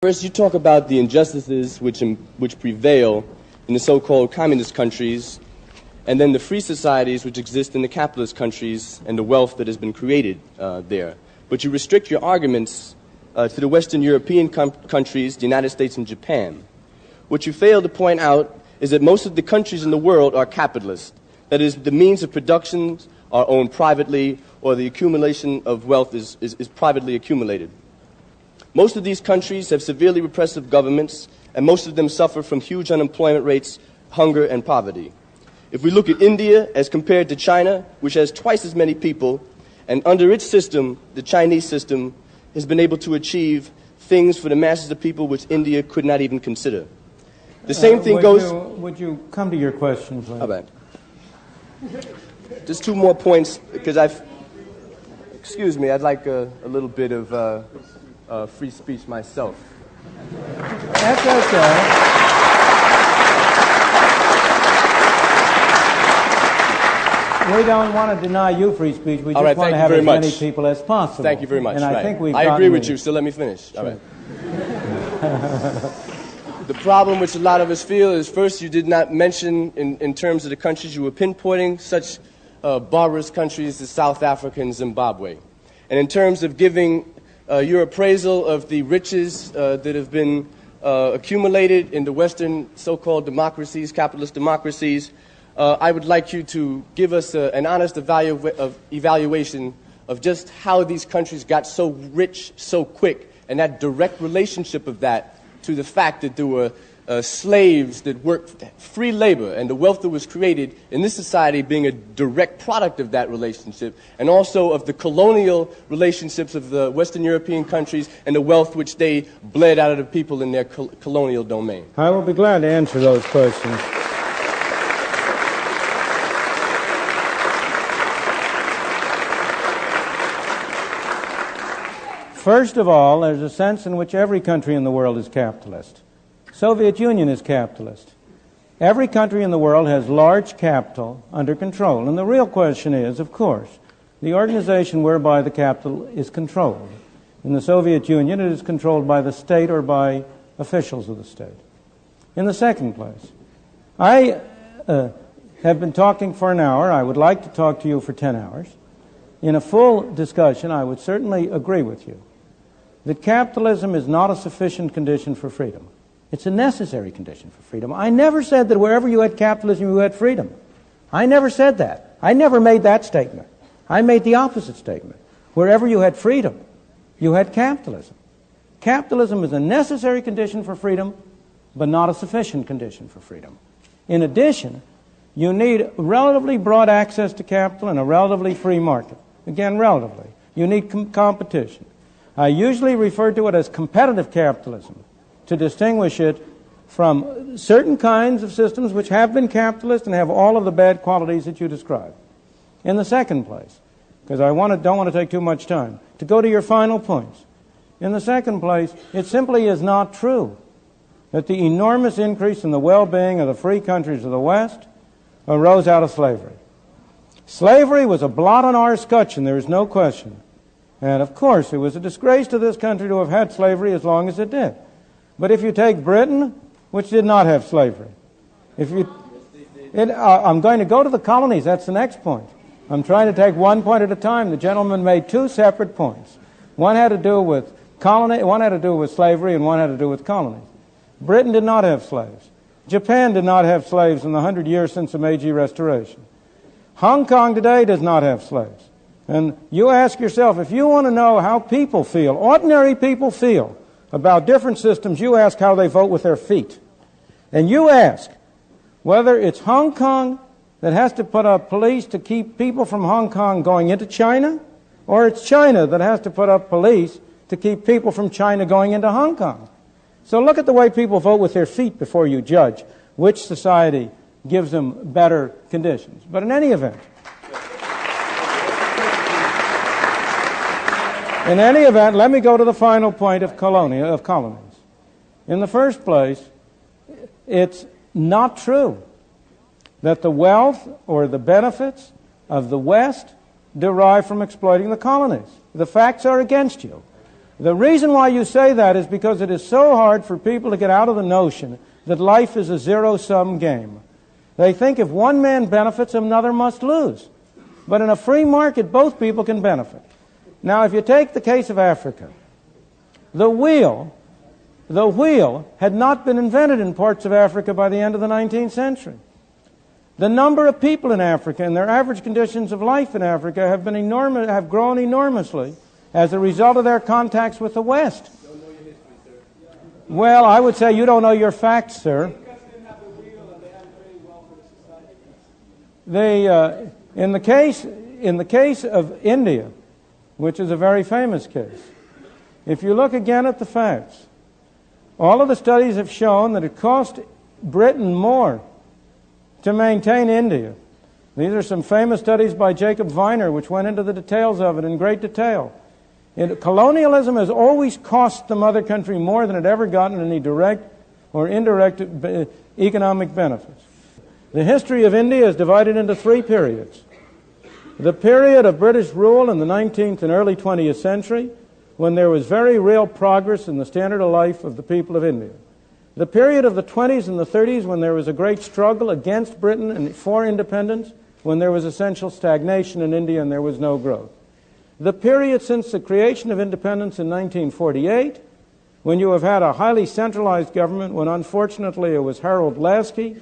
First, you talk about the injustices which prevail in the so-called communist countries, and then the free societies which exist in the capitalist countries and the wealth that has been created there. But you restrict your arguments to the Western European countries, the United States and Japan. What you fail to point out is that most of the countries in the world are capitalist. That is, the means of production are owned privately, or the accumulation of wealth is privately accumulated. Most of these countries have severely repressive governments, and most of them suffer from huge unemployment rates, hunger, and poverty. If we look at India as compared to China, which has twice as many people, and under its system, the Chinese system, has been able to achieve things for the masses of people which India could not even consider. The same thing goes... Would you come to your question, please? How bad? Just two more points, because excuse me, I'd like a little bit of free speech myself. That's okay. We don't want to deny you free speech. We just want to have as many people as possible. Thank you very much. And I think we've I agree with you, so let me finish. All right. The problem which a lot of us feel is, first, you did not mention, in terms of the countries you were pinpointing, such barbarous countries as South Africa and Zimbabwe. And in terms of giving your appraisal of the riches that have been accumulated in the Western so-called democracies, capitalist democracies, I would like you to give us an honest evaluation of just how these countries got so rich so quick, and that direct relationship of that to the fact that there were slaves that worked free labor, and the wealth that was created in this society being a direct product of that relationship, and also of the colonial relationships of the Western European countries and the wealth which they bled out of the people in their colonial domain. I will be glad to answer those questions. First of all, there's a sense in which every country in the world is capitalist. Soviet Union is capitalist. Every country in the world has large capital under control. And the real question is, of course, the organization whereby the capital is controlled. In the Soviet Union, it is controlled by the state or by officials of the state. In the second place, I have been talking for an hour. I would like to talk to you for 10 hours. In a full discussion, I would certainly agree with you that capitalism is not a sufficient condition for freedom. It's a necessary condition for freedom. I never said that wherever you had capitalism, you had freedom. I never said that. I never made that statement. I made the opposite statement. Wherever you had freedom, you had capitalism. Capitalism is a necessary condition for freedom, but not a sufficient condition for freedom. In addition, you need relatively broad access to capital and a relatively free market. Again, relatively. You need competition. I usually refer to it as competitive capitalism to distinguish it from certain kinds of systems which have been capitalist and have all of the bad qualities that you describe. In the second place, because I don't want to take too much time, to go to your final points. In the second place, it simply is not true that the enormous increase in the well-being of the free countries of the West arose out of slavery. Slavery was a blot on our escutcheon, there is no question. And of course, it was a disgrace to this country to have had slavery as long as it did. But if you take Britain, which did not have slavery, I'm going to go to the colonies, that's the next point. I'm trying to take one point at a time. The gentleman made two separate points. One had to do with slavery, and one had to do with colonies. Britain did not have slaves. Japan did not have slaves in the 100 years since the Meiji Restoration. Hong Kong today does not have slaves. And you ask yourself, if you want to know how people feel, ordinary people feel about different systems, you ask how they vote with their feet. And you ask whether it's Hong Kong that has to put up police to keep people from Hong Kong going into China, or it's China that has to put up police to keep people from China going into Hong Kong. So look at the way people vote with their feet before you judge which society gives them better conditions. But in any event, let me go to the final point of colonies. In the first place, it's not true that the wealth or the benefits of the West derive from exploiting the colonies. The facts are against you. The reason why you say that is because it is so hard for people to get out of the notion that life is a zero-sum game. They think if one man benefits, another must lose. But in a free market, both people can benefit. Now, if you take the case of Africa, the wheel had not been invented in parts of Africa by the end of the 19th century. The number of people in Africa and their average conditions of life in Africa have grown enormously as a result of their contacts with the West. Well, I would say you don't know your facts, sir. In the case of India, which is a very famous case, if you look again at the facts, all of the studies have shown that it cost Britain more to maintain India. These are some famous studies by Jacob Viner, which went into the details of it in great detail. Colonialism has always cost the mother country more than it ever gotten any direct or indirect economic benefits. The history of India is divided into three periods. The period of British rule in the 19th and early 20th century, when there was very real progress in the standard of life of the people of India. The period of the 20s and the 30s, when there was a great struggle against Britain and for independence, when there was essential stagnation in India and there was no growth. The period since the creation of independence in 1948, when you have had a highly centralized government, when unfortunately it was Harold Lasky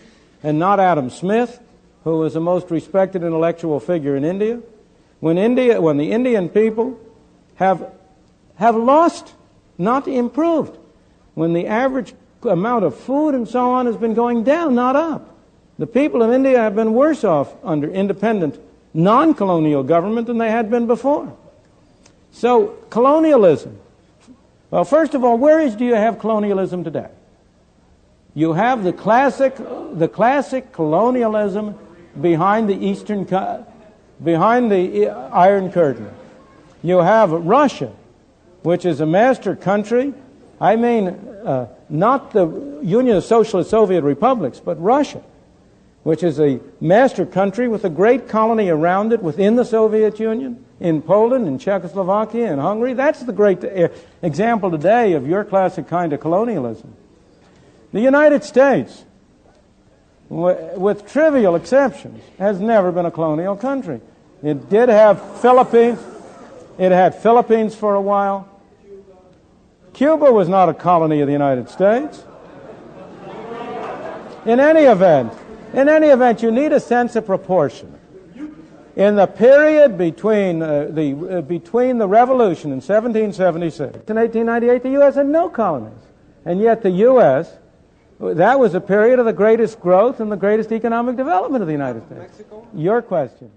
and not Adam Smith, who was the most respected intellectual figure in India, when the Indian people have lost, not improved, when the average amount of food and so on has been going down, not up. The people of India have been worse off under independent, non-colonial government than they had been before. So, colonialism. Well, first of all, do you have colonialism today? You have the classic colonialism behind the Iron Curtain. You have Russia, which is a master country. I mean, not the Union of Socialist Soviet Republics, but Russia, which is a master country with a great colony around it within the Soviet Union, in Poland, in Czechoslovakia, in Hungary. That's the great example today of your classic kind of colonialism. The United States, with trivial exceptions, has never been a colonial country. It did have Philippines. It had Philippines for a while. Cuba was not a colony of the United States. In any event, you need a sense of proportion. In the period between the revolution in 1776 and 1898, the U.S. had no colonies. And yet the U.S., that was a period of the greatest growth and the greatest economic development of the United States. Mexico? Your question.